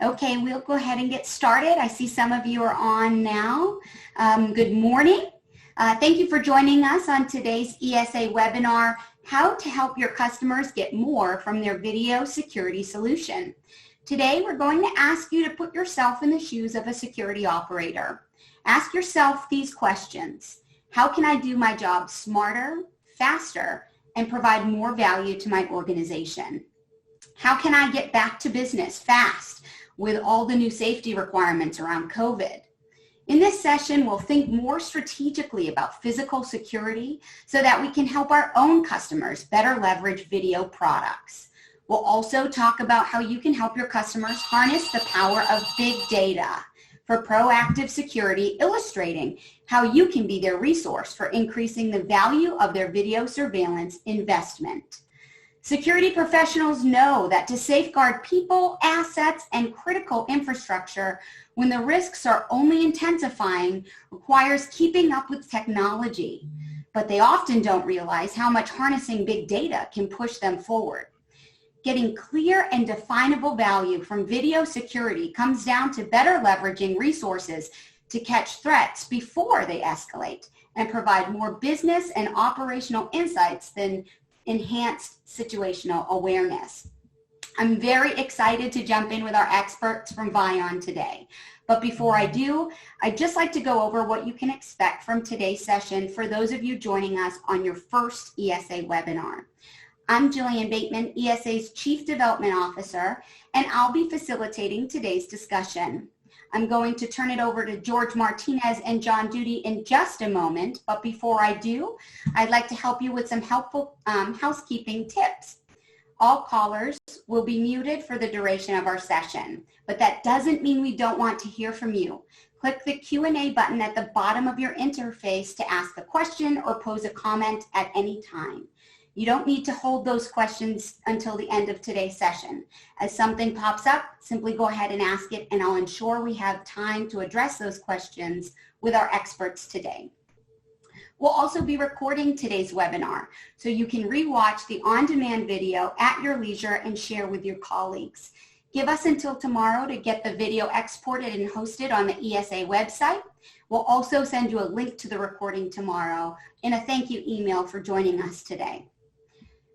Okay, we'll go ahead and get started. I see some of you are on now. Good morning. Thank you for joining us on today's ESA webinar, How to Help Your Customers Get More from Their Video Security Solution. Today, we're going to ask you to put yourself in the shoes of a security operator. Ask yourself these questions. How can I do my job smarter, faster, and provide more value to my organization? How can I get back to business fast with all the new safety requirements around COVID? In this session, we'll think more strategically about physical security so that we can help our own customers better leverage video products. We'll also talk about how you can help your customers harness the power of big data for proactive security, illustrating how you can be their resource for increasing the value of their video surveillance investment. Security professionals know that to safeguard people, assets, and critical infrastructure when the risks are only intensifying requires keeping up with technology, but they often don't realize how much harnessing big data can push them forward. Getting clear and definable value from video security comes down to better leveraging resources to catch threats before they escalate and provide more business and operational insights than enhanced situational awareness. I'm very excited to jump in with our experts from Vion today. But before I do, I'd just like to go over what you can expect from today's session for those of you joining us on your first ESA webinar. I'm Jillian Bateman, ESA's Chief Development Officer, and I'll be facilitating today's discussion. I'm going to turn it over to George Martinez and John Duty in just a moment, but before I do, I'd like to help you with some helpful housekeeping tips. All callers will be muted for the duration of our session, but that doesn't mean we don't want to hear from you. Click the Q&A button at the bottom of your interface to ask a question or pose a comment at any time. You don't need to hold those questions until the end of today's session. As something pops up, simply go ahead and ask it, and I'll ensure we have time to address those questions with our experts today. We'll also be recording today's webinar, so you can rewatch the on-demand video at your leisure and share with your colleagues. Give us until tomorrow to get the video exported and hosted on the ESA website. We'll also send you a link to the recording tomorrow and a thank you email for joining us today.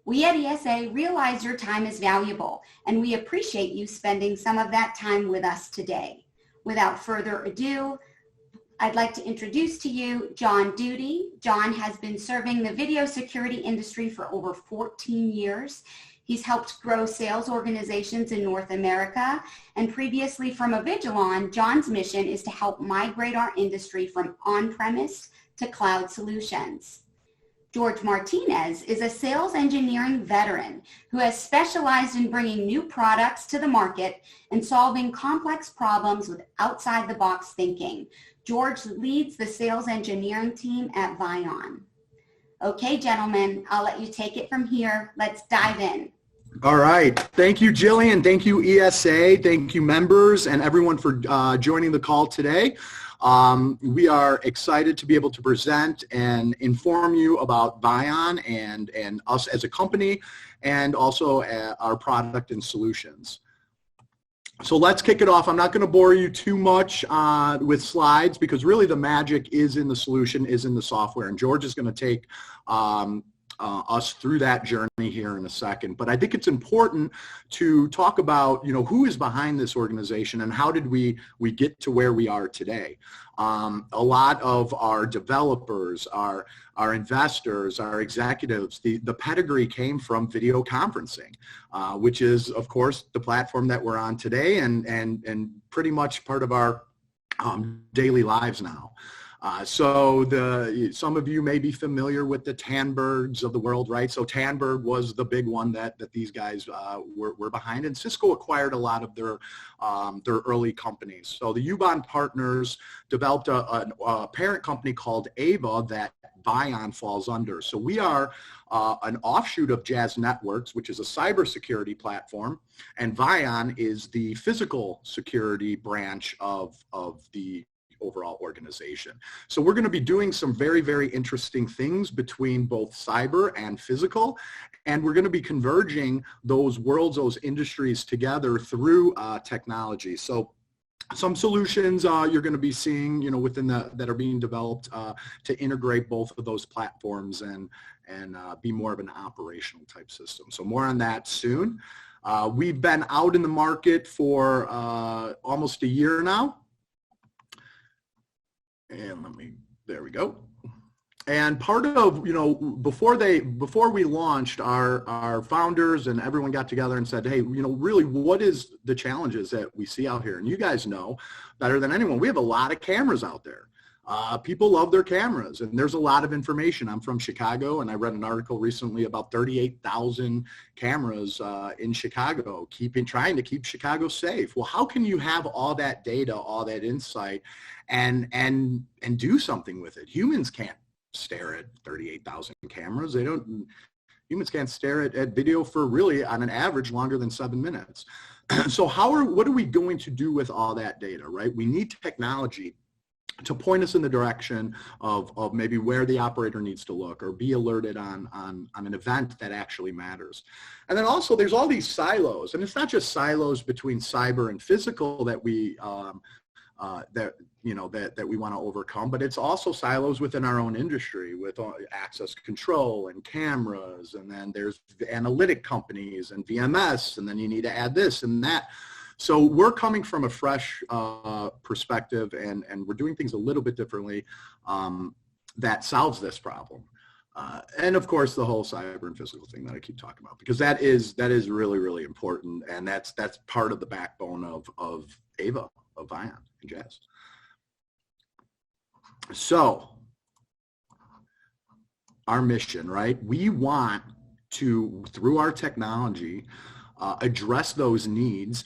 We at ESA realize your time is valuable, and we appreciate you spending some of that time with us today. Without further ado, I'd like to introduce to you John Duty. John has been serving the video security industry for over 14 years. He's helped grow sales organizations in North America, and previously from Avigilon, John's mission is to help migrate our industry from on-premise to cloud solutions. George Martinez is a sales engineering veteran who has specialized in bringing new products to the market and solving complex problems with outside-the-box thinking. George leads the sales engineering team at Vion. Okay, gentlemen, I'll let you take it from here. Let's dive in. All right. Thank you, Jillian. Thank you, ESA. Thank you, members, and everyone for joining the call today. We are excited to be able to present and inform you about Vion and us as a company, and also our product and solutions. So let's kick it off. I'm not going to bore you too much with slides, because really the magic is in the solution, is in the software, and George is going to take us through that journey here in a second. But I think it's important to talk about, who is behind this organization and how did we get to where we are today. A lot of our developers, our investors, our executives, the pedigree came from video conferencing, which is, of course, the platform that we're on today and pretty much part of our daily lives now. Some of you may be familiar with the Tandbergs of the world, right? So Tandberg was the big one that these guys were behind, and Cisco acquired a lot of their early companies. So the Ubon partners developed a parent company called Ava that Vion falls under. So we are an offshoot of Jazz Networks, which is a cybersecurity platform, and Vion is the physical security branch of the overall organization. So we're going to be doing some very, very interesting things between both cyber and physical, and we're going to be converging those worlds, those industries together through technology. So some solutions you're going to be seeing, within that are being developed to integrate both of those platforms and be more of an operational type system. So more on that soon. We've been out in the market for almost a year now. And there we go. And part of, before we launched, our founders and everyone got together and said, hey, really, what is the challenges that we see out here? And you guys know better than anyone, we have a lot of cameras out there. People love their cameras, and there's a lot of information. I'm from Chicago, and I read an article recently about 38,000 cameras in Chicago, trying to keep Chicago safe. Well, how can you have all that data, all that insight, and do something with it? Humans can't stare at 38,000 cameras. Humans can't stare at video for really, on an average, longer than 7 minutes. So what are we going to do with all that data, right? We need technology to point us in the direction of maybe where the operator needs to look or be alerted on an event that actually matters. And then also there's all these silos, and it's not just silos between cyber and physical that we that we want to overcome, but it's also silos within our own industry with access control and cameras, and then there's the analytic companies and VMS, and then you need to add this and that. So we're coming from a fresh perspective, and we're doing things a little bit differently that solves this problem. And of course, the whole cyber and physical thing that I keep talking about, because that is really, really important, and that's part of the backbone of AVA, of Vion and Jazz. So our mission, right? We want to, through our technology, address those needs,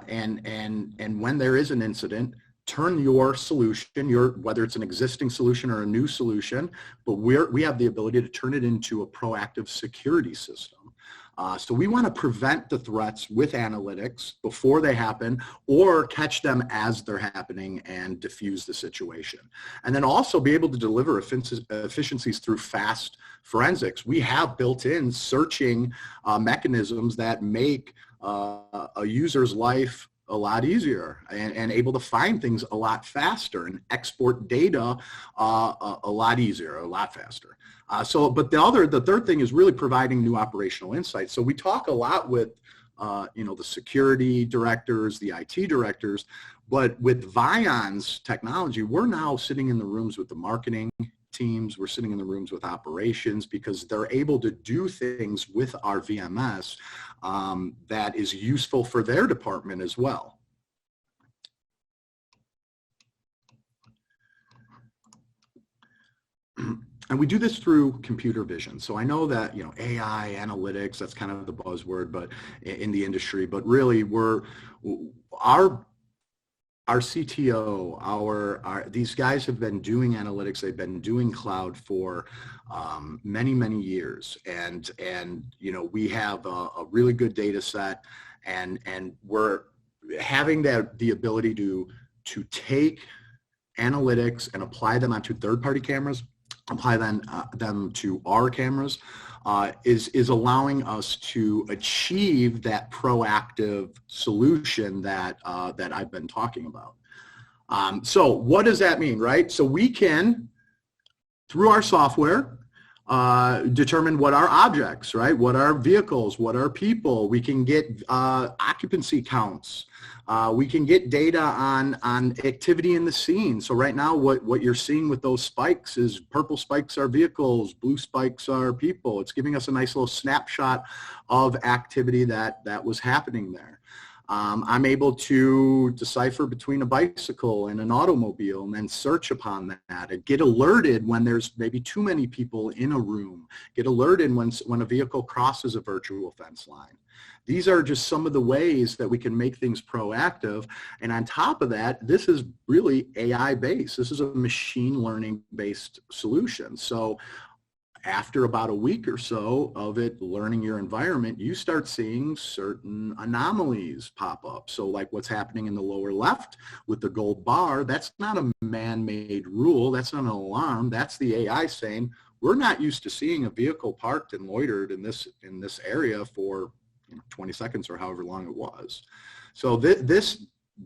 and when there is an incident, turn your solution, whether it's an existing solution or a new solution, but we have the ability to turn it into a proactive security system. So we want to prevent the threats with analytics before they happen, or catch them as they're happening and diffuse the situation. And then also be able to deliver efficiencies through fast forensics. We have built-in searching mechanisms that make a user's life a lot easier and able to find things a lot faster and export data a lot easier, a lot faster. But the third thing is really providing new operational insights. So we talk a lot with the security directors, the IT directors, but with Vion's technology, we're now sitting in the rooms with the marketing teams, we're sitting in the rooms with operations, because they're able to do things with our VMS that is useful for their department as well. And we do this through computer vision. So I know that, AI, analytics, that's kind of the buzzword, but in the industry, but really our CTO, these guys have been doing analytics. They've been doing cloud for many, many years, and we have a really good data set, and we're having the ability to take analytics and apply them onto third-party cameras, apply them to our cameras, is allowing us to achieve that proactive solution that I've been talking about. So what does that mean, right? So we can, through our software, determine what are objects, right? What are vehicles? What are people? We can get occupancy counts. We can get data on activity in the scene. So right now, what you're seeing with those spikes is purple spikes are vehicles, blue spikes are people. It's giving us a nice little snapshot of activity that was happening there. I'm able to decipher between a bicycle and an automobile, and then search upon that and get alerted when there's maybe too many people in a room, get alerted when a vehicle crosses a virtual fence line. These are just some of the ways that we can make things proactive. And on top of that, this is really AI based. This is a machine learning based solution. So after about a week or so of it learning your environment, you start seeing certain anomalies pop up. So like what's happening in the lower left with the gold bar, that's not a man-made rule. That's not an alarm. That's the AI saying, we're not used to seeing a vehicle parked and loitered in this area for 20 seconds or however long it was. So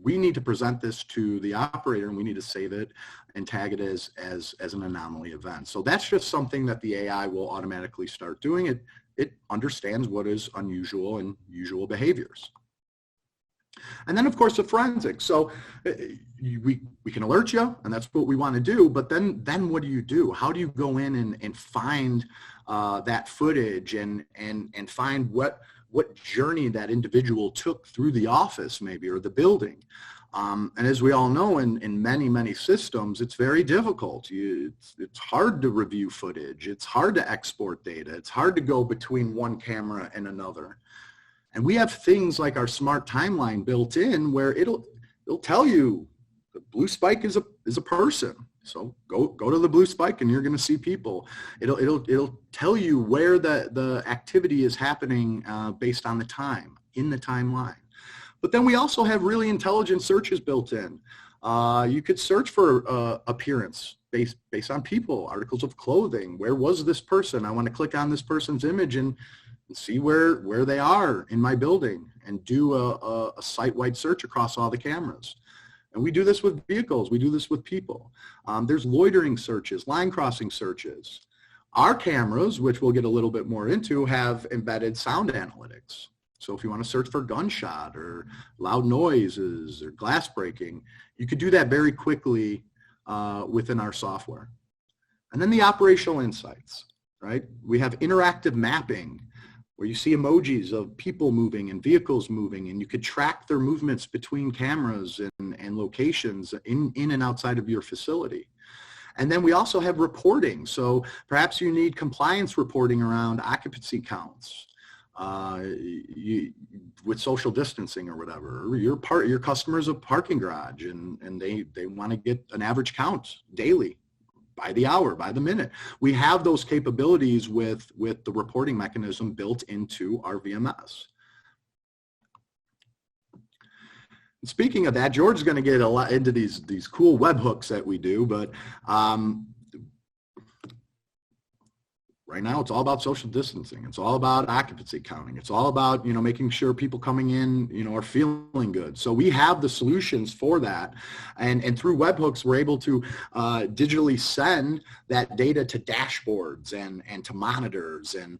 we need to present this to the operator, and we need to save it and tag it as an anomaly event. So that's just something that the AI will automatically start doing. It understands what is unusual and usual behaviors. And then, of course, the forensics. So we can alert you, and that's what we want to do. But then what do? How do you go in and find that footage and find what journey that individual took through the office maybe or the building? And as we all know, in many systems, it's very difficult. It's hard to review footage. It's hard to export data. It's hard to go between one camera and another. And we have things like our smart timeline built in where it'll tell you the blue spike is a person. So go to the blue spike and you're going to see people. It'll tell you where the activity is happening based on the time in the timeline. But then we also have really intelligent searches built in. You could search for appearance based on people, articles of clothing. Where was this person? I want to click on this person's image and see where they are in my building and do a site-wide search across all the cameras. And we do this with vehicles. We do this with people. There's loitering searches, line crossing searches. Our cameras, which we'll get a little bit more into, have embedded sound analytics. So if you want to search for gunshot or loud noises or glass breaking, you could do that very quickly within our software. And then the operational insights, right? We have interactive mapping, where you see emojis of people moving and vehicles moving, and you could track their movements between cameras and locations in and outside of your facility. And then we also have reporting. So perhaps you need compliance reporting around occupancy counts with social distancing or whatever. Or your customer's a parking garage and they want to get an average count daily, by the hour, by the minute. We have those capabilities with the reporting mechanism built into our VMS. And speaking of that, George is going to get a lot into these cool webhooks that we do, but right now it's all about social distancing. It's all about occupancy counting. It's all about, making sure people coming in, are feeling good. So we have the solutions for that. And through webhooks, we're able to digitally send that data to dashboards and to monitors and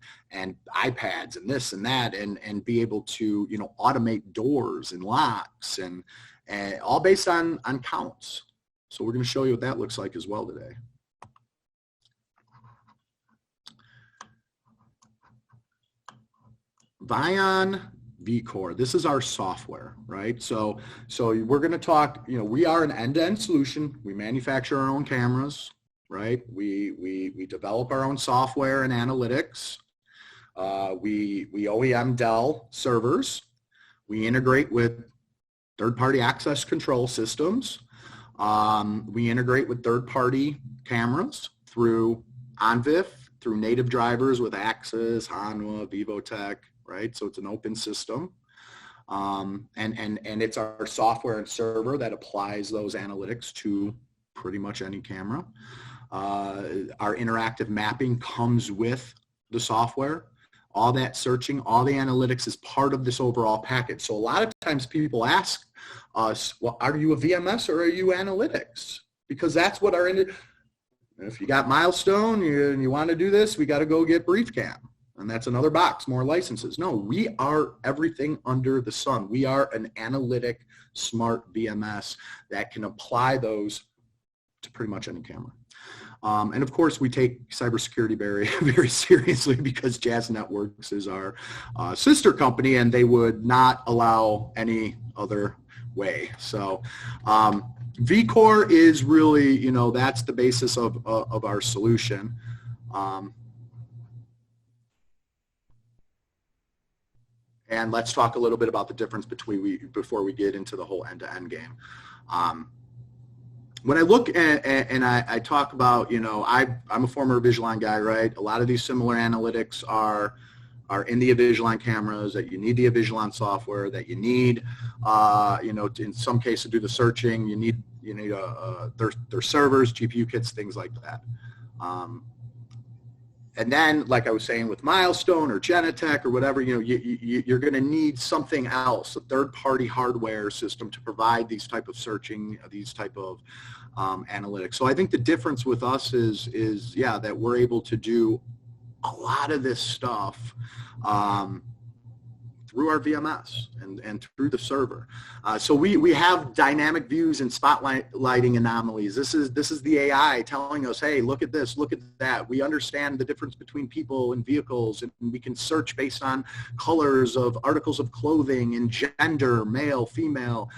iPads and this and that and be able to, automate doors and locks and all based on counts. So we're going to show you what that looks like as well today. Vion vCore, this is our software, right? So we're going to talk, we are an end-to-end solution. We manufacture our own cameras, right? We develop our own software and analytics. We OEM Dell servers. We integrate with third-party access control systems. We integrate with third-party cameras through OnVIF, through native drivers with Axis, Hanwha, Vivotech, right? So it's an open system. And it's our software and server that applies those analytics to pretty much any camera. Our interactive mapping comes with the software. All that searching, all the analytics is part of this overall package. So a lot of times people ask us, well, are you a VMS or are you analytics? Because that's what if you got Milestone and you want to do this, we got to go get BriefCam. And that's another box, more licenses. No, we are everything under the sun. We are an analytic, smart VMS that can apply those to pretty much any camera. And of course, we take cybersecurity very, very seriously because Jazz Networks is our sister company, and they would not allow any other way. So vCore is really, that's the basis of our solution. And let's talk a little bit about the difference before we get into the whole end-to-end game. when I look at, and I talk about, you know, I'm a former Avigilon guy, right? A lot of these similar analytics are in the Avigilon cameras, that you need the Avigilon software, that you need, you know, in some cases to do the searching, you need their servers, GPU kits, things like that. And then, like I was saying with Milestone or Genetech or whatever, you know, you're going to need something else, a third-party hardware system to provide these type of searching, these type of analytics. So I think the difference with us is yeah, that we're able to do a lot of this stuff through our VMS and through the server. So we have dynamic views and spotlighting anomalies. This is the AI telling us, hey, look at this, look at that. We understand the difference between people and vehicles, and we can search based on colors of articles of clothing and gender, male, female.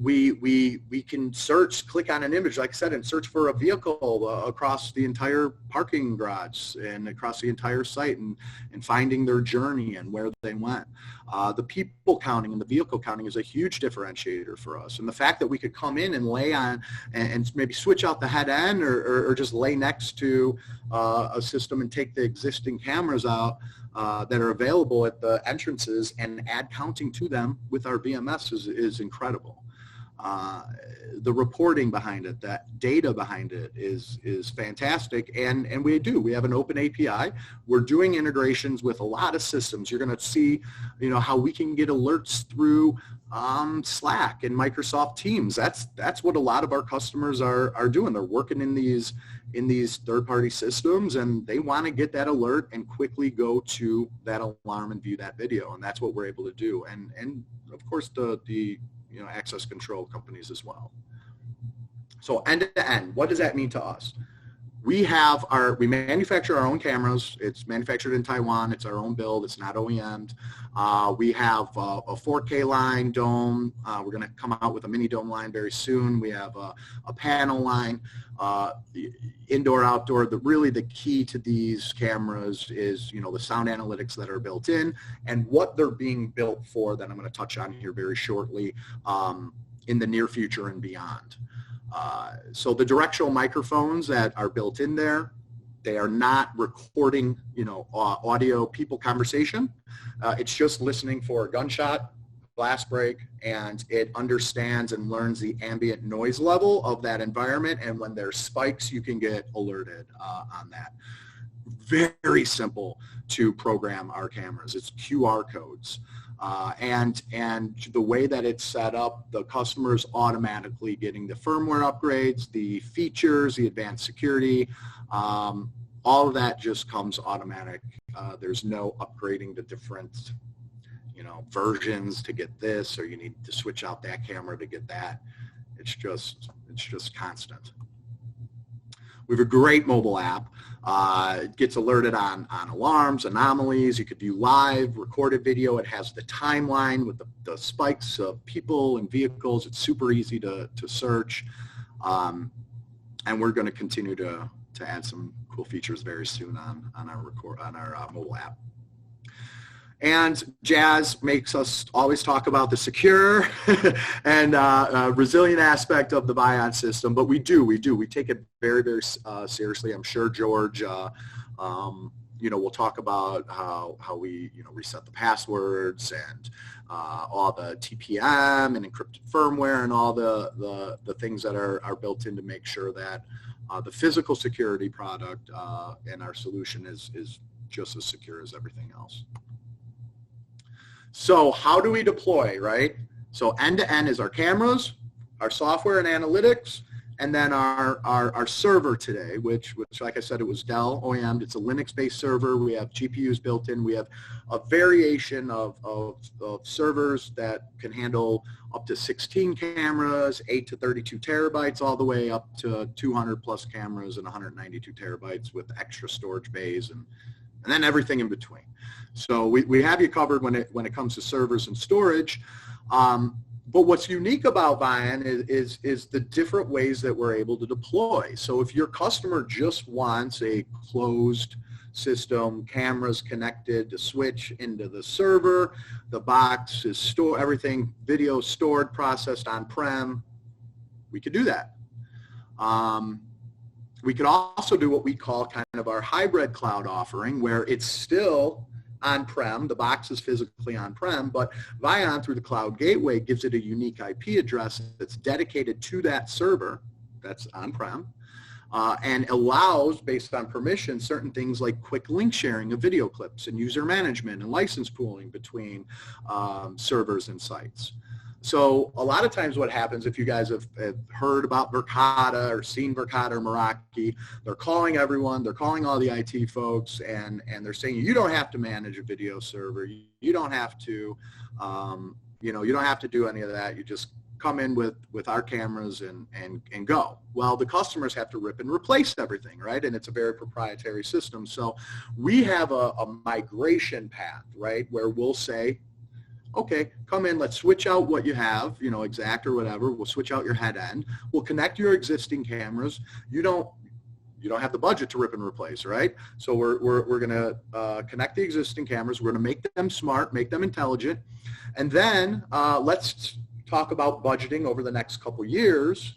We can search, click on an image, like I said, and search for a vehicle across the entire parking garage and across the entire site, and finding their journey and where they went. The people counting and the vehicle counting is a huge differentiator for us. And the fact that we could come in and lay on and maybe switch out the head end or just lay next to a system and take the existing cameras out that are available at the entrances and add counting to them with our VMS is incredible. The reporting behind it, that data behind it is fantastic, and we have an open API. We're doing integrations with a lot of systems. You're going to see, you know, how we can get alerts through Slack and Microsoft Teams. That's what a lot of our customers are doing. They're working in these third-party systems, and they want to get that alert and quickly go to that alarm and view that video, and that's what we're able to do. And of course the you know, access control companies as well. So end to end, what does that mean to us? We manufacture our own cameras. It's manufactured in Taiwan. It's our own build. It's not OEM'd. We have a 4K line dome. We're going to come out with a mini dome line very soon. We have a panel line, indoor, outdoor. Really the key to these cameras is, you know, the sound analytics that are built in and what they're being built for, that I'm going to touch on here very shortly in the near future and beyond. So the directional microphones that are built in there, they are not recording, you know, audio people conversation. It's just listening for a gunshot, glass break, and it understands and learns the ambient noise level of that environment. And when there's spikes, you can get alerted on that. Very simple to program our cameras. It's QR codes. And the way that it's set up, the customer's automatically getting the firmware upgrades, the features, the advanced security, all of that just comes automatic. There's no upgrading to different, you know, versions to get this, or you need to switch out that camera to get that. It's just constant. We have a great mobile app. It gets alerted on alarms, anomalies. You could view live, recorded video. It has the timeline with the spikes of people and vehicles. It's super easy to search. And we're going to continue to add some cool features very soon on our mobile app. And Jazz makes us always talk about the secure and resilient aspect of the Vion system, but we take it very, very seriously. I'm sure George, you know, we'll talk about how we, you know, reset the passwords and all the TPM and encrypted firmware and all the things that are built in to make sure that the physical security product and our solution is just as secure as everything else. So how do we deploy, right? So end-to-end is our cameras, our software and analytics, and then our server today, which like I said, it was Dell OEM. It's a Linux-based server. We have GPUs built in. We have a variation of servers that can handle up to 16 cameras, 8 to 32 terabytes, all the way up to 200 plus cameras and 192 terabytes with extra storage bays and then everything in between. So we have you covered when it comes to servers and storage. But what's unique about Vion is the different ways that we're able to deploy. So if your customer just wants a closed system, cameras connected to switch into the server, the box is everything, video stored, processed on-prem, we could do that. We could also do what we call kind of our hybrid cloud offering, where it's still on-prem, the box is physically on-prem, but Vion through the cloud gateway gives it a unique IP address that's dedicated to that server that's on-prem, and allows, based on permission, certain things like quick link sharing of video clips and user management and license pooling between servers and sites. So a lot of times what happens, if you guys have heard about Verkada or seen Verkada or Meraki, they're calling everyone, they're calling all the IT folks, and they're saying, you don't have to manage a video server. You don't have to, you don't have to do any of that. You just come in with our cameras and go. Well, the customers have to rip and replace everything, right? And it's a very proprietary system. So we have a migration path, right, where we'll say, okay, come in, let's switch out what you have, Exact or whatever. We'll switch out your head end. We'll connect your existing cameras. You don't have the budget to rip and replace, right? So we're going to connect the existing cameras. We're going to make them smart, make them intelligent. And then let's talk about budgeting over the next couple years,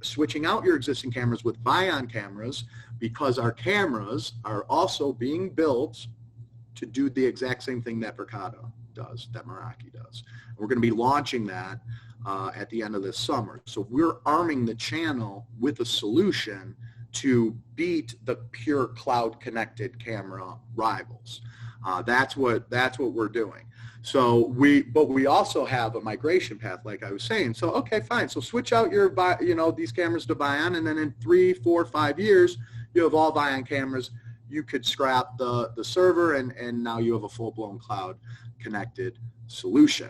switching out your existing cameras with Vion cameras, because our cameras are also being built to do the exact same thing that Verkada does, that Meraki does. We're going to be launching that at the end of this summer. So we're arming the channel with a solution to beat the pure cloud connected camera rivals. That's what we're doing. So we also have a migration path, like I was saying. So okay, fine. So switch out your these cameras to Vion, and then in 3, 4, 5 years, you have all Vion cameras. You could scrap the server, and now you have a full-blown cloud connected solution.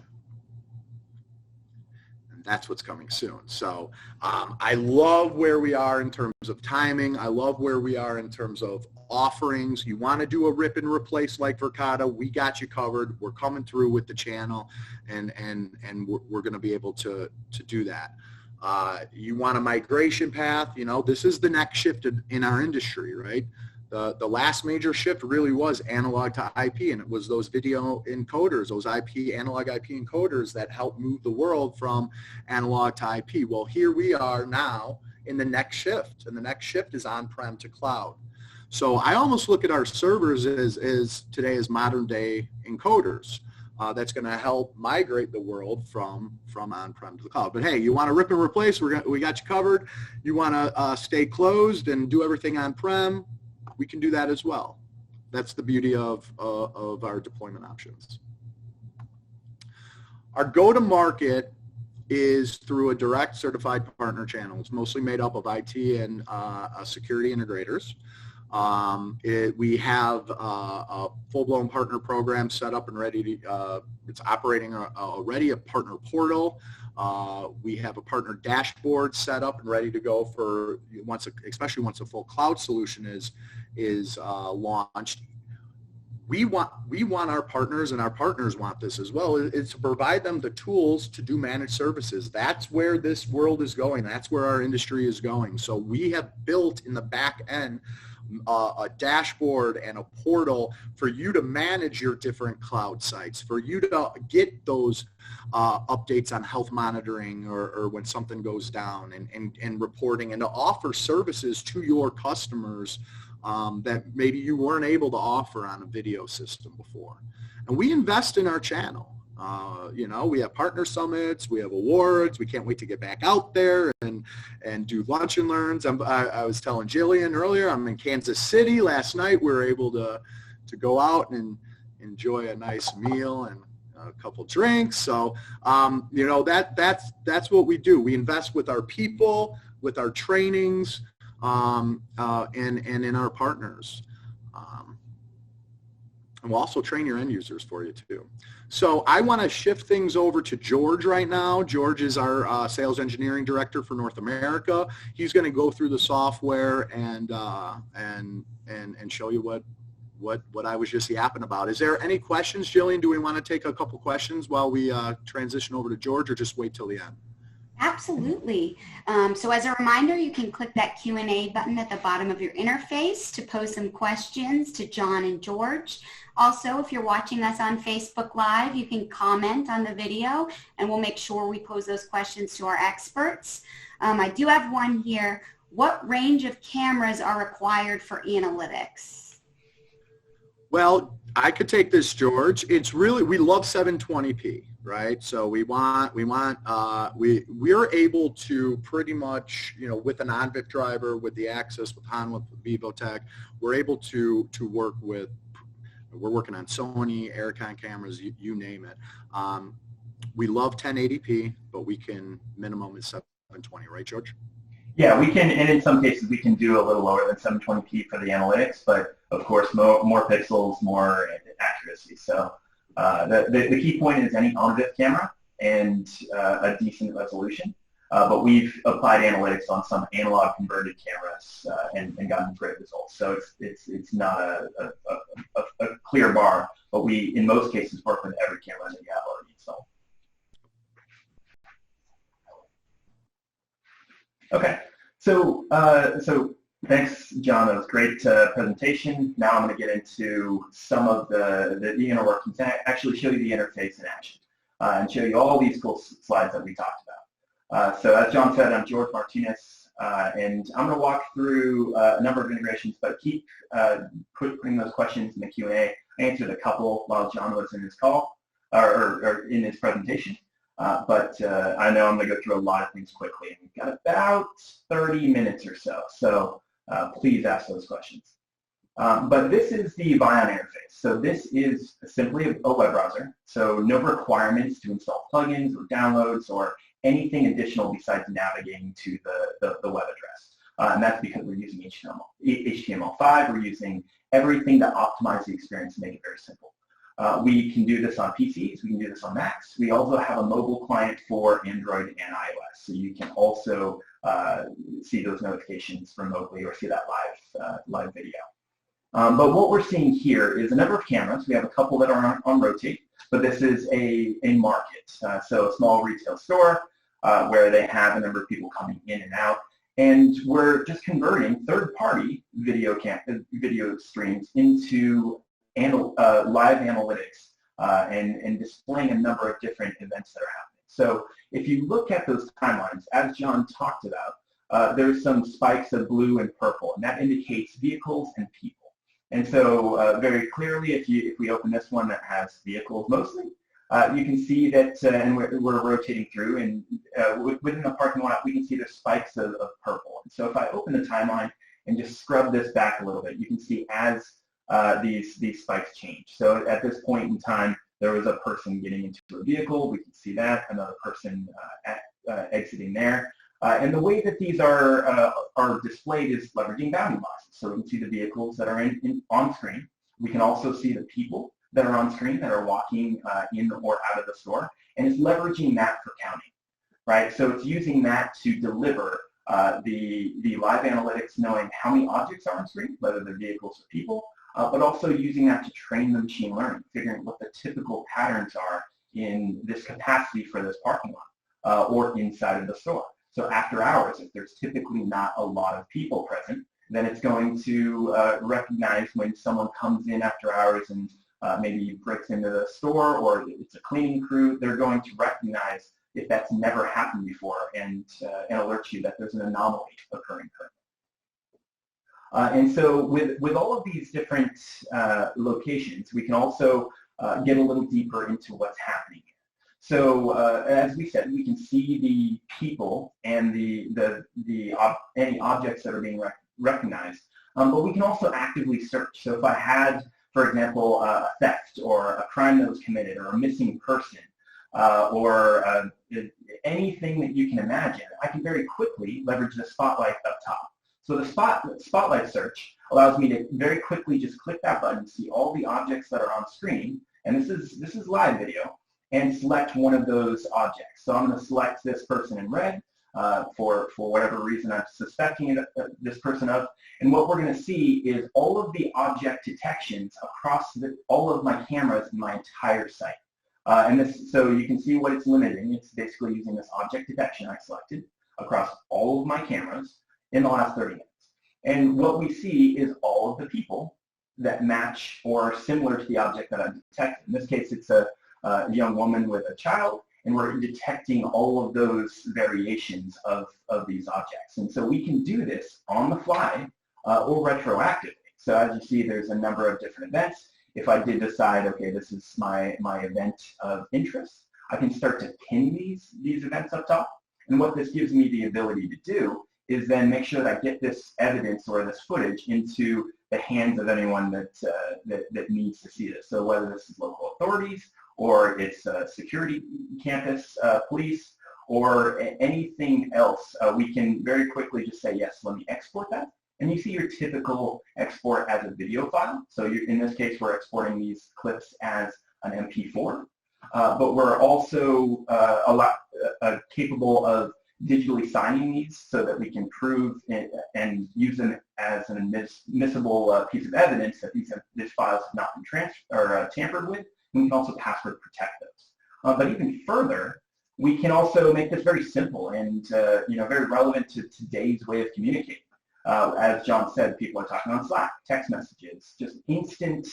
And that's what's coming soon. So I love where we are in terms of timing. I love where we are in terms of offerings. You want to do a rip and replace like Verkada, we got you covered. We're coming through with the channel, and we're going to be able to do that. You want a migration path, this is the next shift in our industry, right? The last major shift really was analog to IP, and it was those video encoders, those analog IP encoders that helped move the world from analog to IP. Well, here we are now in the next shift, and the next shift is on-prem to cloud. So I almost look at our servers as today as modern day encoders. That's going to help migrate the world from on-prem to the cloud. But hey, you want to rip and replace, we got you covered. You want to stay closed and do everything on-prem, we can do that as well. That's the beauty of our deployment options. Our go-to-market is through a direct certified partner channel. It's mostly made up of IT and security integrators. We have a full-blown partner program set up and ready to, it's operating already, a partner portal. We have a partner dashboard set up and ready to go for especially once a full cloud solution is launched. We want our partners, and our partners want this as well, is to provide them the tools to do managed services. That's where this world is going. That's where our industry is going. So we have built in the back end a dashboard and a portal for you to manage your different cloud sites, for you to get those updates on health monitoring or when something goes down, and reporting, and to offer services to your customers that maybe you weren't able to offer on a video system before. And we invest in our channel. We have partner summits, we have awards. We can't wait to get back out there and do lunch and learns. I was telling Jillian earlier, I'm in Kansas City. Last night we were able to go out and enjoy a nice meal and a couple drinks. So that's what we do. We invest with our people, with our trainings, and in our partners. And we'll also train your end users for you too. So I want to shift things over to George right now. George is our sales engineering director for North America. He's going to go through the software and show you what I was just yapping about. Is there any questions, Jillian? Do we want to take a couple questions while we transition over to George, or just wait till the end? Absolutely. So as a reminder, you can click that Q&A button at the bottom of your interface to pose some questions to John and George. Also, if you're watching us on Facebook Live, you can comment on the video and we'll make sure we pose those questions to our experts. I do have one here. What range of cameras are required for analytics? Well, I could take this, George. It's really, we love 720p, right? So we are able to pretty much, you know, with an OnVIF driver, with the access, with Han, with VivoTech, we're able to work with, we're working on Sony, Aircon cameras, you name it. We love 1080p, but we can, minimum is 720, right, George? Yeah, we can, and in some cases we can do a little lower than 720p for the analytics, but of course more pixels, more accuracy. So the key point is any OnVIF camera and a decent resolution. But we've applied analytics on some analog converted cameras and gotten great results. So it's not a clear bar, but we in most cases work with every camera that you have already installed. Okay, so thanks, John. That was a great presentation. Now I'm going to get into some of the inner workings and actually show you the interface in action and show you all these cool slides that we talked about. So as John said, I'm George Martinez, and I'm going to walk through a number of integrations, but keep putting those questions in the Q&A. I answered a couple while John was in his call or in his presentation. But I know I'm going to go through a lot of things quickly. We've got about 30 minutes or so, so please ask those questions. But this is the Vion interface. So this is simply a web browser, so no requirements to install plugins or downloads or anything additional besides navigating to the web address. And that's because we're using HTML5. We're using everything to optimize the experience and make it very simple. We can do this on PCs, we can do this on Macs. We also have a mobile client for Android and iOS, so you can also see those notifications remotely or see that live video. But what we're seeing here is a number of cameras. We have a couple that are on rotate, but this is a market, so a small retail store where they have a number of people coming in and out. And we're just converting third-party video streams into live analytics and displaying a number of different events that are happening. So if you look at those timelines, as John talked about, there's some spikes of blue and purple, and that indicates vehicles and people. And so very clearly, if we open this one that has vehicles mostly, you can see that, and we're rotating through, and within the parking lot, we can see there's spikes of purple. And so if I open the timeline and just scrub this back a little bit, you can see as these spikes change. So at this point in time, there was a person getting into a vehicle. We can see that, another person exiting there. And the way that these are displayed is leveraging bounding boxes. So we can see the vehicles that are on screen. We can also see the people that are on screen that are walking in or out of the store. And it's leveraging that for counting, right? So it's using that to deliver the live analytics, knowing how many objects are on screen, whether they're vehicles or people, but also using that to train the machine learning, figuring what the typical patterns are in this capacity for this parking lot or inside of the store. So after hours, if there's typically not a lot of people present, then it's going to recognize when someone comes in after hours and maybe breaks into the store or it's a cleaning crew. They're going to recognize if that's never happened before and alert you that there's an anomaly occurring currently. And so with all of these different locations, we can also get a little deeper into what's happening. So as we said, we can see the people and any objects that are being recognized, but we can also actively search. So if I had, for example, a theft or a crime that was committed or a missing person or anything that you can imagine, I can very quickly leverage the spotlight up top. So the spotlight search allows me to very quickly just click that button, see all the objects that are on screen, and this is live video, and select one of those objects. So I'm going to select this person in red for whatever reason I'm suspecting this person of. And what we're going to see is all of the object detections across all of my cameras in my entire site. So you can see what it's limiting. It's basically using this object detection I selected across all of my cameras in the last 30 minutes. And what we see is all of the people that match or are similar to the object that I've detected. In this case, it's a young woman with a child, and we're detecting all of those variations of these objects. And so we can do this on the fly or retroactively. So as you see, there's a number of different events. If I did decide, okay, this is my event of interest, I can start to pin these events up top. And what this gives me the ability to do is then make sure that I get this evidence or this footage into the hands of anyone that needs to see this. So whether this is local authorities, or it's security campus police, or anything else, we can very quickly just say, yes, let me export that. And you see your typical export as a video file. So in this case, we're exporting these clips as an MP4. But we're also capable of digitally signing these so that we can prove and use them as an admissible piece of evidence that these files have not been tampered with. We can also password protect those. But even further, we can also make this very simple and very relevant to today's way of communicating. As John said, people are talking on Slack, text messages, just instant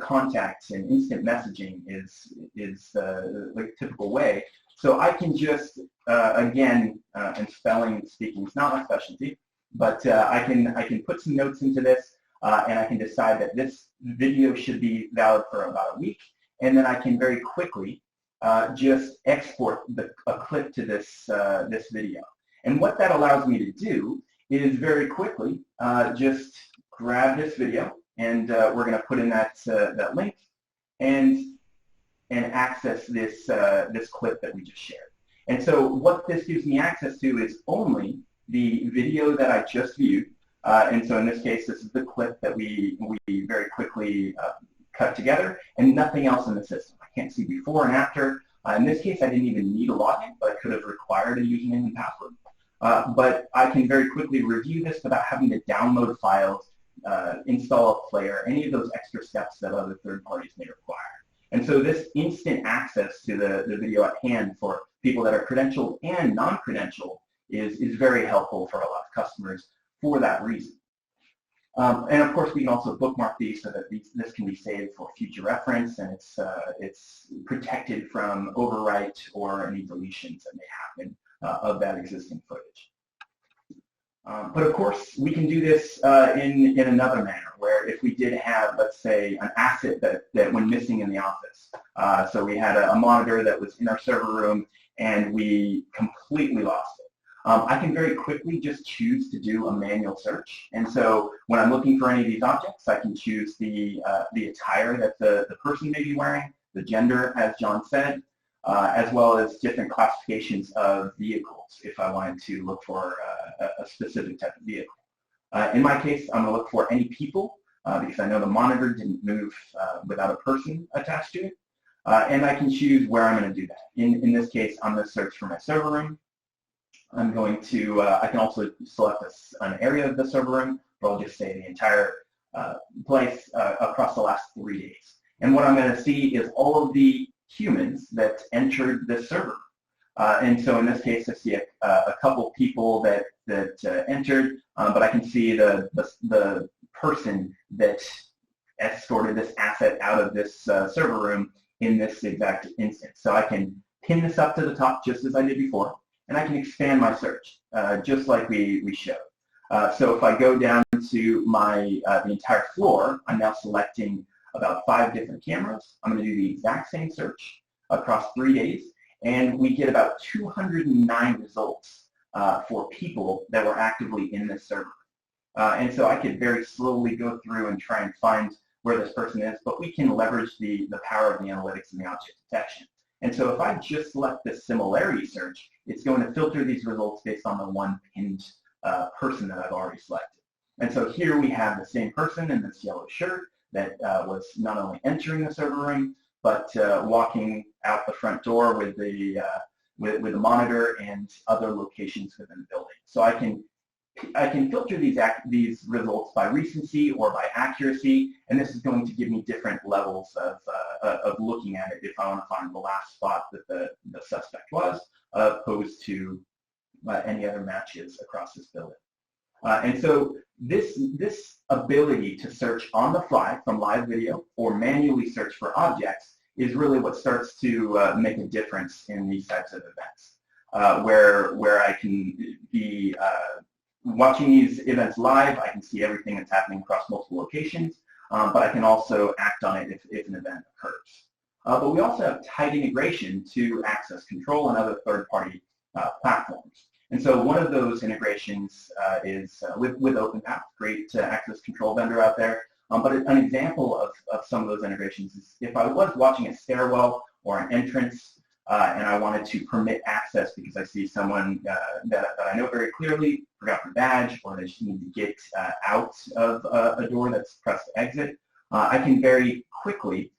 contacts and instant messaging is the typical way. So I can just, again, and spelling and speaking is not my specialty, but I can put some notes into this, and I can decide that this video should be valid for about a week, and then I can very quickly just export a clip to this video. And what that allows me to do is very quickly just grab this video, and we're going to put in that link and access this clip that we just shared. And so what this gives me access to is only the video that I just viewed. And so in this case, this is the clip that we very quickly cut together, and nothing else in the system. I can't see before and after. In this case, I didn't even need a login, but I could have required a username and password. But I can very quickly review this without having to download files, install a player, any of those extra steps that other third parties may require. And so this instant access to the video at hand for people that are credentialed and non-credentialed is very helpful for a lot of customers for that reason. And of course, we can also bookmark these so that this can be saved for future reference, and it's protected from overwrite or any deletions that may happen of that existing footage. But of course, we can do this in another manner, where if we did have, let's say, an asset that went missing in the office. So we had a monitor that was in our server room, and we completely lost it. I can very quickly just choose to do a manual search. And so when I'm looking for any of these objects, I can choose the attire that the person may be wearing, the gender, as John said, as well as different classifications of vehicles if I wanted to look for a specific type of vehicle. In my case, I'm going to look for any people because I know the monitor didn't move without a person attached to it. And I can choose where I'm going to do that. In this case, I'm going to search for my server room. I'm going to, I can also select an area of the server room, but I'll just say the entire place across the last 3 days. And what I'm going to see is all of the humans that entered the server. And so in this case, I see a couple people that entered, but I can see the person that escorted this asset out of this server room in this exact instance. So I can pin this up to the top just as I did before, and I can expand my search just like we showed. So if I go down to the entire floor, I'm now selecting about 5 different cameras. I'm going to do the exact same search across 3 days, and we get about 209 results for people that were actively in this server. And so I could very slowly go through and try and find where this person is, but we can leverage the power of the analytics and the object detection. And so if I just select the similarity search, it's going to filter these results based on the one pinned person that I've already selected. And so here we have the same person in this yellow shirt that was not only entering the server room, but walking out the front door with the monitor and other locations within the building. So I can filter these results by recency or by accuracy, and this is going to give me different levels of looking at it if I want to find the last spot that the suspect was, opposed to any other matches across this building. And so this ability to search on the fly from live video or manually search for objects is really what starts to make a difference in these types of events, where I can be watching these events live. I can see everything that's happening across multiple locations, but I can also act on it if an event occurs. But we also have tight integration to access control and other third-party platforms. And so one of those integrations is with Ldap, great access control vendor out there. But an example of some of those integrations is if I was watching a stairwell or an entrance and I wanted to permit access because I see someone that I know very clearly forgot their badge, or they just need to get out of a door that's pressed to exit, I can very quickly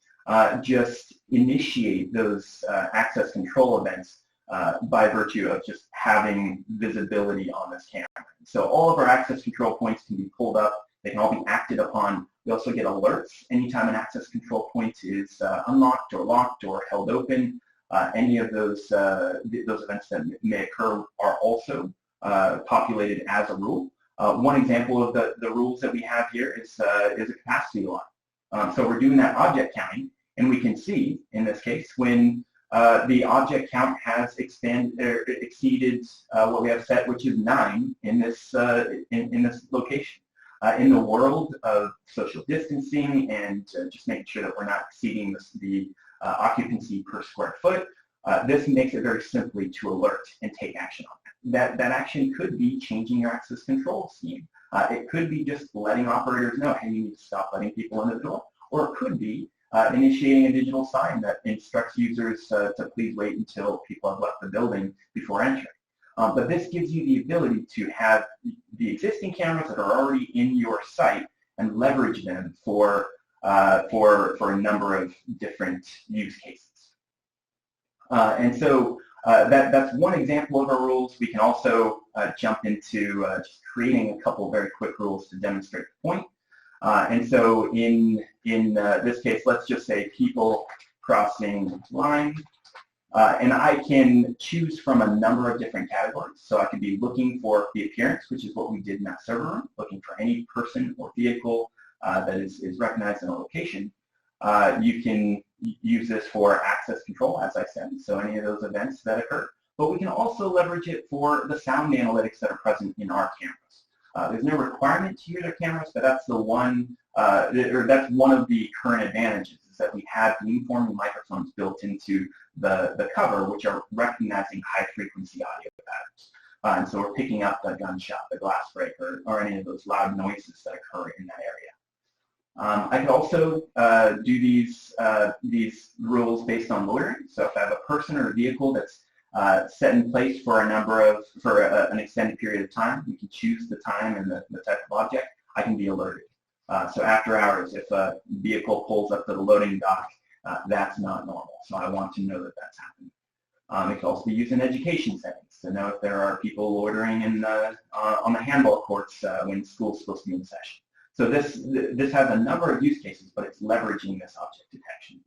just initiate those access control events by virtue of just having visibility on this camera. So all of our access control points can be pulled up. They can all be acted upon. We also get alerts anytime an access control point is unlocked or locked or held open. Any of those events that may occur are also populated as a rule. One example of the rules that we have here is a capacity alarm. So we're doing that object counting, and we can see, in this case, when the object count has exceeded what we have set, which is 9 in this location. In the world of social distancing and just making sure that we're not exceeding the occupancy per square foot, this makes it very simply to alert and take action on that. That action could be changing your access control scheme. It could be just letting operators know, hey, you need to stop letting people in the door, or it could be initiating a digital sign that instructs users to please wait until people have left the building before entering. But this gives you the ability to have the existing cameras that are already in your site and leverage them for a number of different use cases. And so that's one example of our rules. We can also jump into just creating a couple of very quick rules to demonstrate the point. And so in this case, let's just say people crossing line. And I can choose from a number of different categories. So I could be looking for the appearance, which is what we did in that server room, looking for any person or vehicle that is recognized in a location. You can use this for access control, as I said, so any of those events that occur. But we can also leverage it for the sound analytics that are present in our cameras. There's no requirement to use our cameras, but that's that's one of the current advantages, is that we have beamforming microphones built into the cover, which are recognizing high-frequency audio patterns. And so we're picking up the gunshot, the glass break, or any of those loud noises that occur in that area. I could also do these rules based on loitering. So if I have a person or a vehicle that's set in place for an extended period of time, we can choose the time and the type of object. I can be alerted. So after hours, if a vehicle pulls up to the loading dock, that's not normal. So I want to know that that's happening. It can also be used in education settings to know if there are people loitering on the handball courts when school's supposed to be in session. So this has a number of use cases, but it's leveraging this object detection.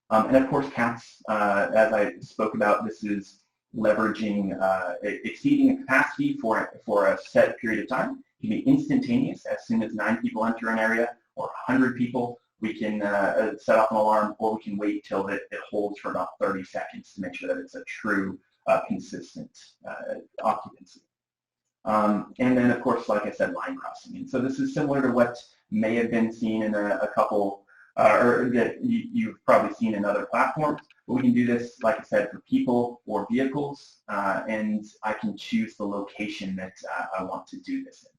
And of course, counts, as I spoke about, this is leveraging exceeding a capacity for a set period of time. It can be instantaneous. As soon as 9 people enter an area, or 100 people, we can set off an alarm, or we can wait till it holds for about 30 seconds to make sure that it's a true, consistent occupancy. And then, of course, like I said, line crossing. And so this is similar to what may have been seen in a couple, or that you've probably seen in other platforms. But we can do this, like I said, for people or vehicles, and I can choose the location that I want to do this in.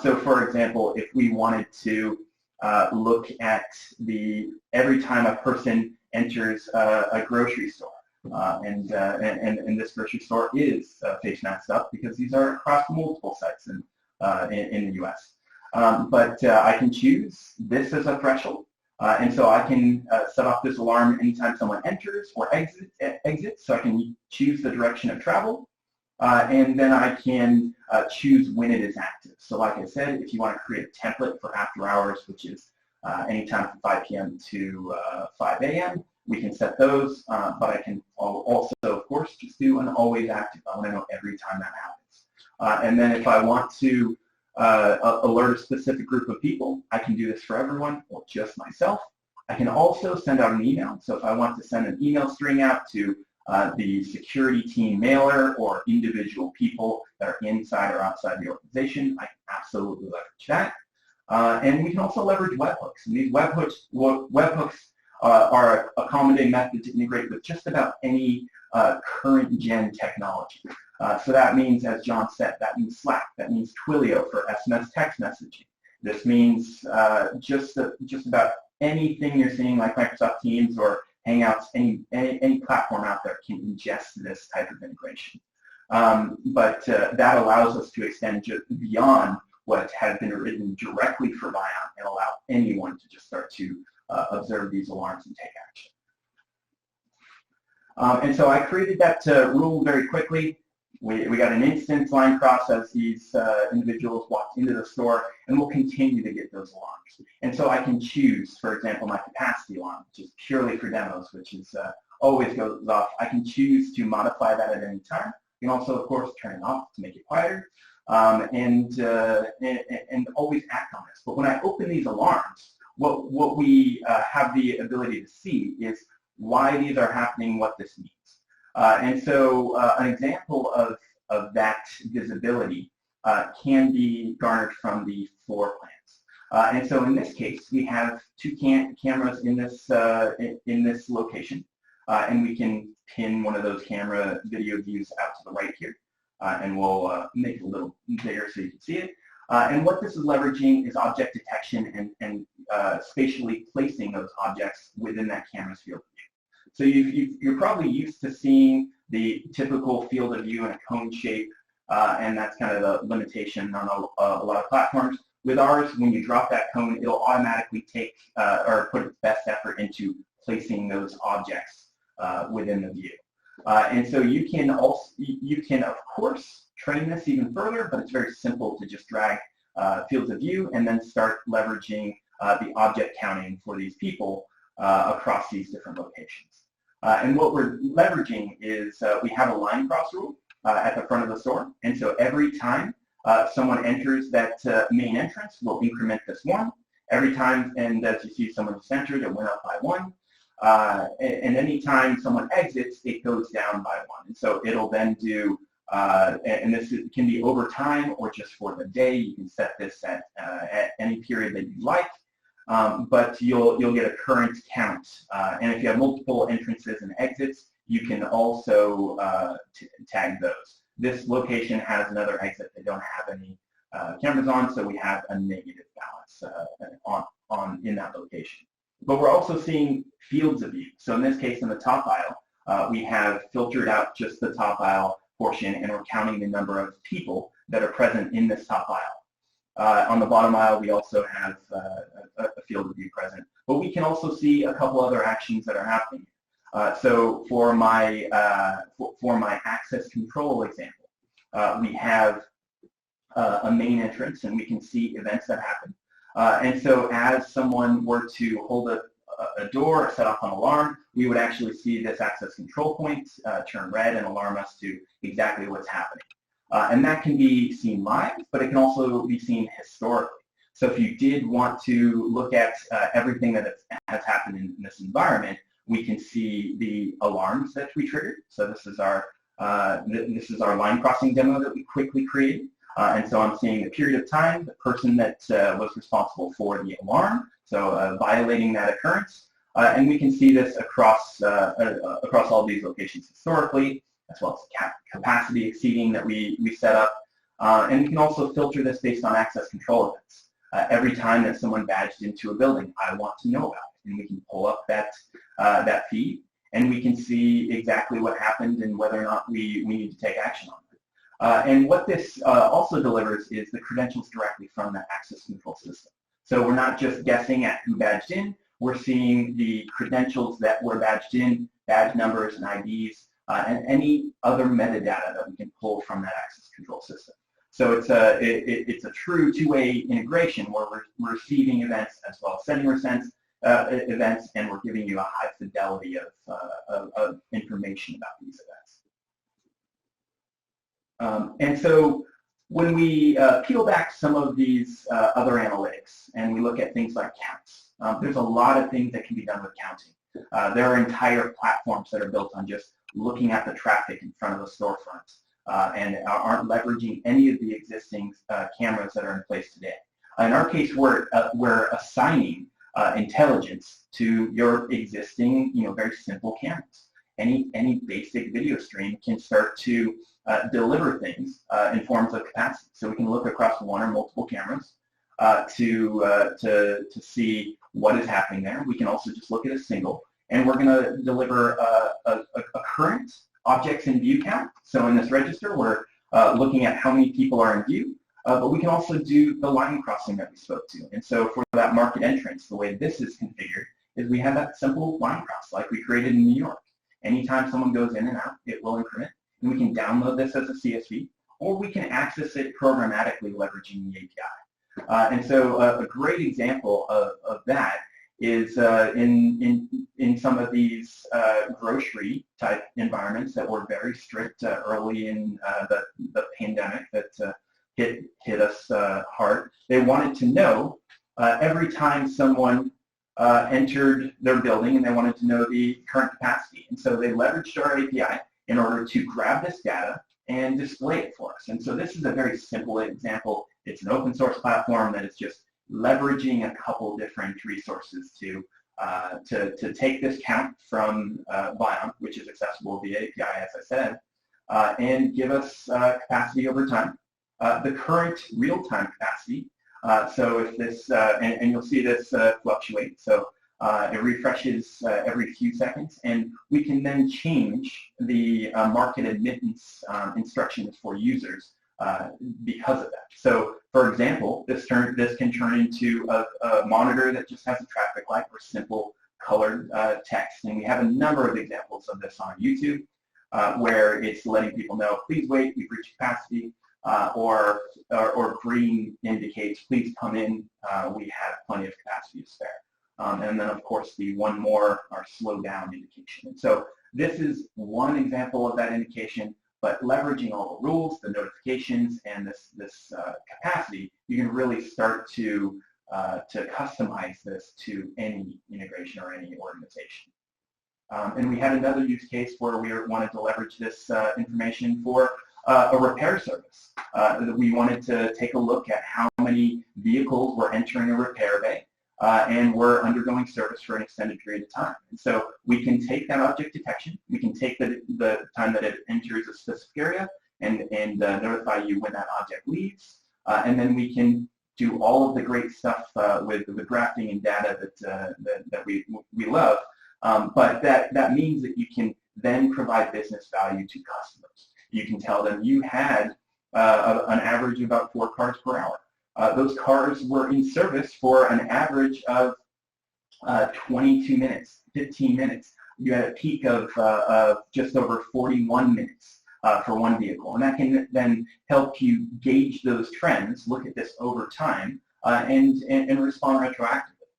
So, for example, if we wanted to look at every time a person enters a grocery store, and this grocery store is face masked up because these are across multiple sites in the U.S. But I can choose this as a threshold, and so I can set off this alarm anytime someone enters or exits. So I can choose the direction of travel, and then I can choose when it is active. So like I said, if you want to create a template for after hours, which is anytime from 5 p.m. to 5 a.m., we can set those, but I can also, of course, just do an always active. I want to know every time that happens. And then if I want to alert a specific group of people, I can do this for everyone or just myself. I can also send out an email. So if I want to send an email string out to the security team mailer or individual people that are inside or outside the organization, I can absolutely leverage that. And we can also leverage webhooks. And these webhooks are a accommodating method to integrate with just about any current gen technology. So that means, as John said, that means Slack, that means Twilio for SMS text messaging. This means just about anything you're seeing like Microsoft Teams or Hangouts, any platform out there can ingest this type of integration. But that allows us to extend just beyond what has been written directly for Vion and allow anyone to just start to observe these alarms and take action. And so I created that rule very quickly. We got an instance line process. These individuals walked into the store, and we'll continue to get those alarms. And so I can choose, for example, my capacity alarm, which is purely for demos, which is always goes off. I can choose to modify that at any time. You can also, of course, turn it off to make it quieter, and always act on this. But when I open these alarms, what we have the ability to see is why these are happening, what this means. And so an example of that visibility can be garnered from the floor plans. And so in this case, we have two cameras in this location, and we can pin one of those camera video views out to the right here, and we'll make it a little bigger so you can see it. And what this is leveraging is object detection and spatially placing those objects within that camera's field of view. So you're probably used to seeing the typical field of view in a cone shape, and that's kind of the limitation on a lot of platforms. With ours, when you drop that cone, it'll automatically take or put its best effort into placing those objects within the view. And so you can of course train this even further, but it's very simple to just drag fields of view and then start leveraging the object counting for these people across these different locations. And what we're leveraging is we have a line cross rule at the front of the store, and so every time someone enters that main entrance, we'll increment this one. Every time, and as you see someone just entered, it went up by one. And any time someone exits, it goes down by one. And so it'll then do, and this can be over time or just for the day. You can set this at any period that you like, but you'll get a current count. And if you have multiple entrances and exits, you can also tag those. This location has another exit. They don't have any cameras on, so we have a negative balance in that location. But we're also seeing fields of view. So in this case, in the top aisle, we have filtered out just the top aisle portion, and we're counting the number of people that are present in this top aisle. On the bottom aisle, we also have a field of view present. But we can also see a couple other actions that are happening. So for my access control example, we have a main entrance, and we can see events that happen. And so as someone were to hold a door or set off an alarm, we would actually see this access control point turn red and alarm us to exactly what's happening. And that can be seen live, but it can also be seen historically. So if you did want to look at everything that has happened in this environment, we can see the alarms that we triggered. So this is our line crossing demo that we quickly created. And so I'm seeing the period of time, the person that was responsible for the alarm, so violating that occurrence. And we can see this across all these locations historically, as well as capacity exceeding that we set up. And we can also filter this based on access control events. Every time that someone badged into a building, I want to know about it. And we can pull up that feed, and we can see exactly what happened and whether or not we need to take action on it. And what this also delivers is the credentials directly from that access control system. So we're not just guessing at who badged in, we're seeing the credentials that were badged in, badge numbers and IDs and any other metadata that we can pull from that access control system. So it's a true two-way integration where we're receiving events as well as sending events, and we're giving you a high fidelity of information about these events. And so when we peel back some of these other analytics and we look at things like counts, there's a lot of things that can be done with counting. There are entire platforms that are built on just looking at the traffic in front of the storefront and aren't leveraging any of the existing cameras that are in place today. In our case, we're assigning intelligence to your existing, very simple cameras. Any basic video stream can start to deliver things in forms of capacity. So we can look across one or multiple cameras to see what is happening there. We can also just look at a single, and we're going to deliver a current objects in view count. So in this register, we're looking at how many people are in view, but we can also do the line crossing that we spoke to. And so for that market entrance, the way this is configured is we have that simple line cross like we created in New York. Anytime someone goes in and out, it will increment, and we can download this as a CSV, or we can access it programmatically leveraging the API. And so a great example of that is in some of these grocery type environments that were very strict early in the pandemic that hit us hard. They wanted to know every time someone entered their building, and they wanted to know the current capacity. And so they leveraged our API in order to grab this data and display it for us. And so this is a very simple example. It's an open source platform that is just leveraging a couple different resources to take this count from Vion, which is accessible via API, as I said, and give us capacity over time. The current real-time capacity, so if this, and you'll see this fluctuate, so it refreshes every few seconds, and we can then change the market admittance instructions for users because of that. So, for example, this can turn into a monitor that just has a traffic light or simple colored text, and we have a number of examples of this on YouTube where it's letting people know, please wait, we've reached capacity, or green indicates, please come in, we have plenty of capacity to spare. And then, of course, the one more, our slow down indication. And so this is one example of that indication, but leveraging all the rules, the notifications, and this capacity, you can really start to customize this to any integration or any organization. And we had another use case where we wanted to leverage this information for a repair service. We wanted to take a look at how many vehicles were entering a repair bay and were undergoing service for an extended period of time. And so we can take that object detection, we can take the time that it enters a specific area and notify you when that object leaves, and then we can do all of the great stuff with grafting and data that we love, but that means that you can then provide business value to customers. You can tell them you had an average of about 4 cars per hour. Those cars were in service for an average of 22 minutes, 15 minutes. You had a peak of just over 41 minutes for one vehicle. And that can then help you gauge those trends, look at this over time, and respond retroactively.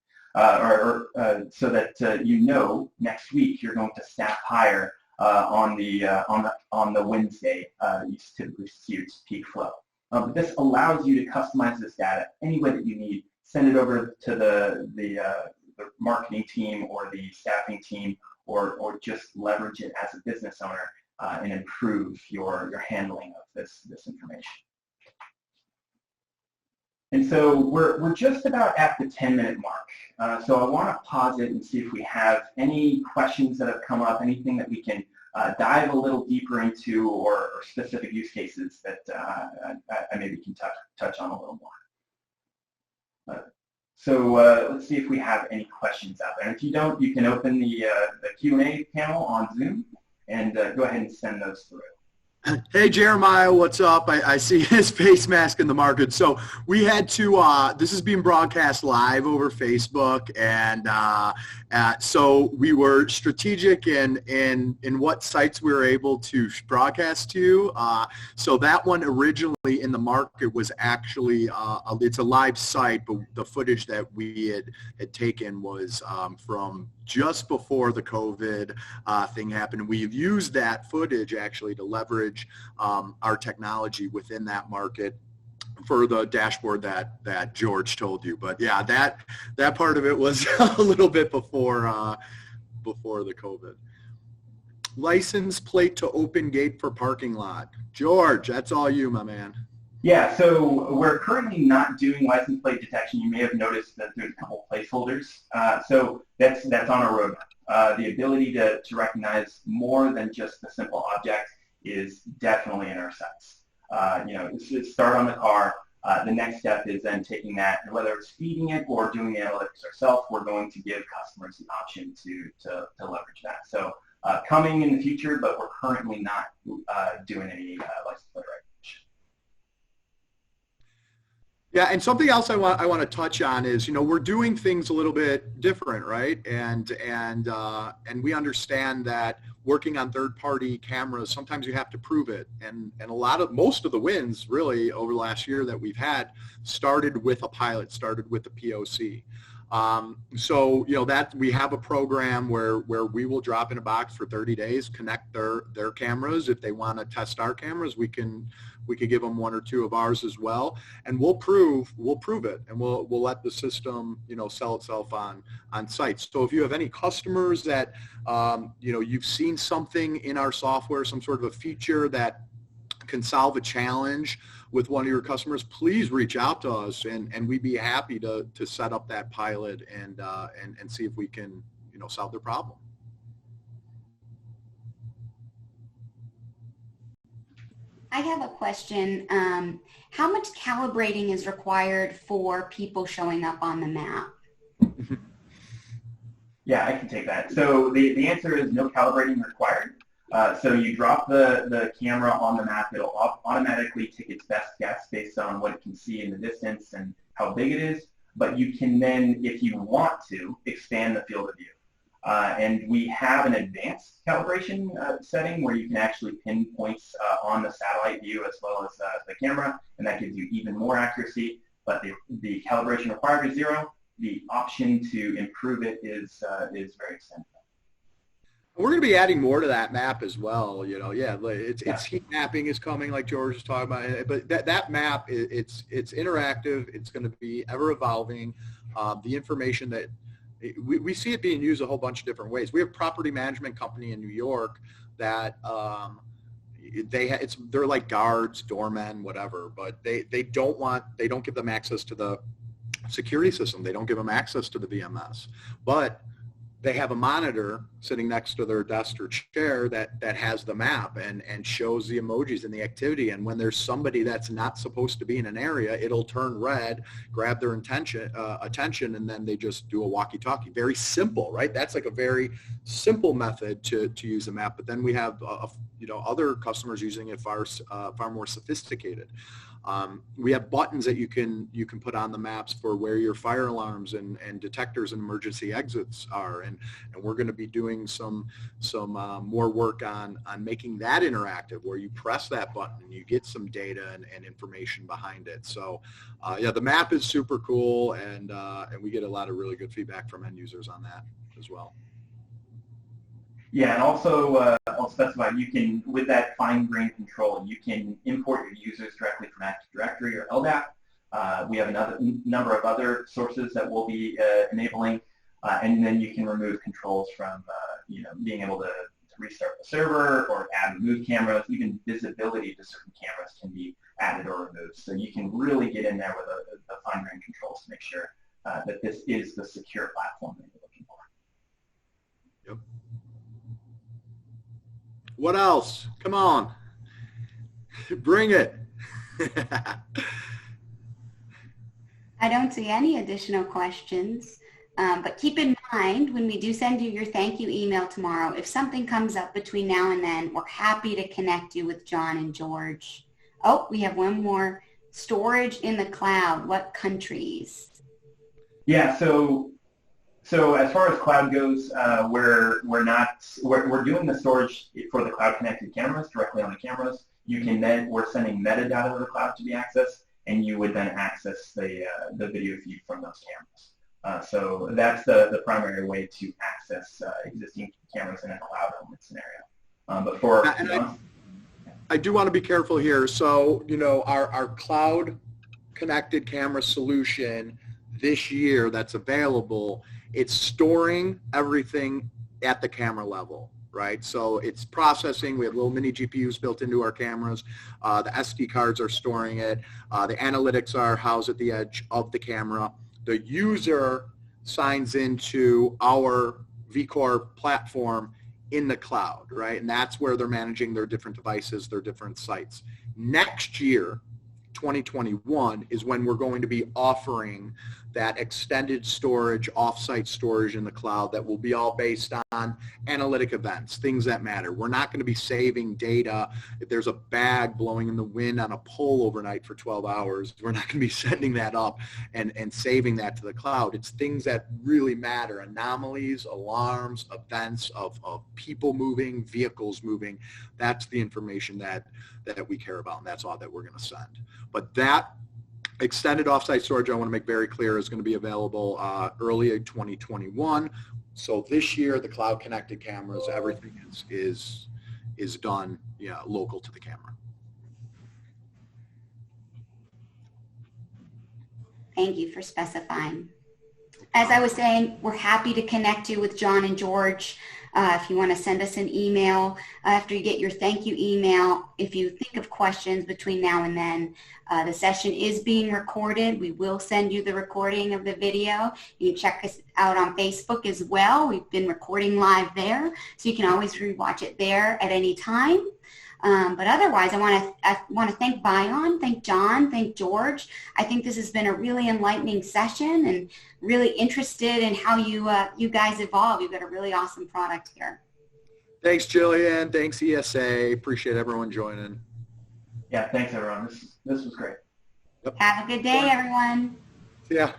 So that you know next week you're going to staff higher on the Wednesday. You typically see your peak flow. But this allows you to customize this data any way that you need. Send it over to the marketing team or the staffing team, or just leverage it as a business owner and improve your handling of this information. And so we're just about at the 10-minute mark. So I want to pause it and see if we have any questions that have come up, anything that we can dive a little deeper into, or specific use cases that I maybe can touch on a little more. So let's see if we have any questions out there. And if you don't, you can open the Q&A panel on Zoom and go ahead and send those through. Hey, Jeremiah, what's up? I see his face mask in the market. So we had to, this is being broadcast live over Facebook. And so we were strategic in what sites we were able to broadcast to. So that one originally in the market was actually, it's a live site, but the footage that we had taken was from just before the COVID thing happened. We've used that footage actually to leverage our technology within that market for the dashboard that George told you. But yeah, that part of it was a little bit before the COVID. License plate to open gate for parking lot. George, that's all you, my man. Yeah, so we're currently not doing license plate detection. You may have noticed that there's a couple placeholders. So that's on our roadmap. The ability to recognize more than just the simple object is definitely in our sights. Start on the car. The next step is then taking that, and whether it's feeding it or doing the analytics ourselves, we're going to give customers the option to leverage that. So coming in the future, but we're currently not doing any license plate recognition. Yeah, and something else I want to touch on is, we're doing things a little bit different, right? And we understand that working on third-party cameras, sometimes you have to prove it. And most of the wins really over the last year that we've had started with a pilot, started with a POC. So that we have a program where we will drop in a box for 30 days, connect their cameras. If they want to test our cameras, we could give them one or two of ours as well, and we'll prove it, and we'll let the system sell itself on sites. So if you have any customers that you've seen something in our software, some sort of a feature that can solve a challenge with one of your customers, please reach out to us, and we'd be happy to set up that pilot and see if we can solve their problem. I have a question. How much calibrating is required for people showing up on the map? Yeah, I can take that. So the answer is no calibrating required. So you drop the camera on the map, it'll automatically take its best guess based on what it can see in the distance and how big it is. But you can then, if you want to, expand the field of view. And we have an advanced calibration setting where you can actually pin points on the satellite view as well as the camera, and that gives you even more accuracy. But the calibration required is 0. The option to improve it is very extensive. We're going to be adding more to that map as well. It's heat mapping is coming, like George was talking about. But that map, it's interactive. It's going to be ever evolving. The information that we see it being used a whole bunch of different ways. We have a property management company in New York that they're like guards, doormen, whatever, but they don't give them access to the security system. They don't give them access to the VMS, but they have a monitor sitting next to their desk or chair that has the map and shows the emojis and the activity. And when there's somebody that's not supposed to be in an area, it'll turn red, grab their attention, and then they just do a walkie-talkie. Very simple, right? That's like a very simple method to use a map. But then we have other customers using it far more sophisticated. We have buttons that you can put on the maps for where your fire alarms and detectors and emergency exits are, and we're going to be doing some more work on making that interactive, where you press that button and you get some data and information behind it. So the map is super cool, and we get a lot of really good feedback from end users on that as well. Yeah, and also I'll specify, you can, with that fine-grained control, you can import your users directly from Active Directory or Ldap. We have another number of other sources that we'll be enabling, and then you can remove controls from being able to restart the server or add remove cameras. Even visibility to certain cameras can be added or removed. So you can really get in there with the fine-grained controls to make sure that this is the secure platform that you're looking for. Yep. What else? Come on. Bring it. I don't see any additional questions. But keep in mind, when we do send you your thank you email tomorrow, if something comes up between now and then, we're happy to connect you with John and George. Oh, we have one more. Storage in the cloud. What countries? Yeah, so as far as cloud goes, we're doing the storage for the cloud connected cameras directly on the cameras. We're sending metadata to the cloud to be accessed, and you would then access the video feed from those cameras. So that's the primary way to access existing cameras in a cloud element scenario. But for I do want to be careful here. So, our cloud connected camera solution this year that's available, it's storing everything at the camera level, right? So it's processing. We have little mini GPUs built into our cameras. The SD cards are storing it. The analytics are housed at the edge of the camera. The user signs into our vCore platform in the cloud, right? And that's where they're managing their different devices, their different sites. Next year, 2021, is when we're going to be offering that extended storage, off-site storage in the cloud that will be all based on analytic events, things that matter. We're not going to be saving data. If there's a bag blowing in the wind on a pole overnight for 12 hours, we're not going to be sending that up and saving that to the cloud. It's things that really matter, anomalies, alarms, events of people moving, vehicles moving. That's the information that we care about, and that's all that we're going to send. But that extended offsite storage, I want to make very clear, is going to be available early in 2021. So this year, the cloud connected cameras, everything is done local to the camera. Thank you for specifying. As I was saying, we're happy to connect you with John and George. If you want to send us an email after you get your thank you email, if you think of questions between now and then, the session is being recorded. We will send you the recording of the video. You can check us out on Facebook as well. We've been recording live there, so you can always rewatch it there at any time. But otherwise, I want to thank Bion, thank John, thank George. I think this has been a really enlightening session and really interested in how you guys evolve. You've got a really awesome product here. Thanks, Jillian. Thanks, ESA. Appreciate everyone joining. Yeah, thanks, everyone. This was great. Yep. Have a good day, everyone. See ya. Bye.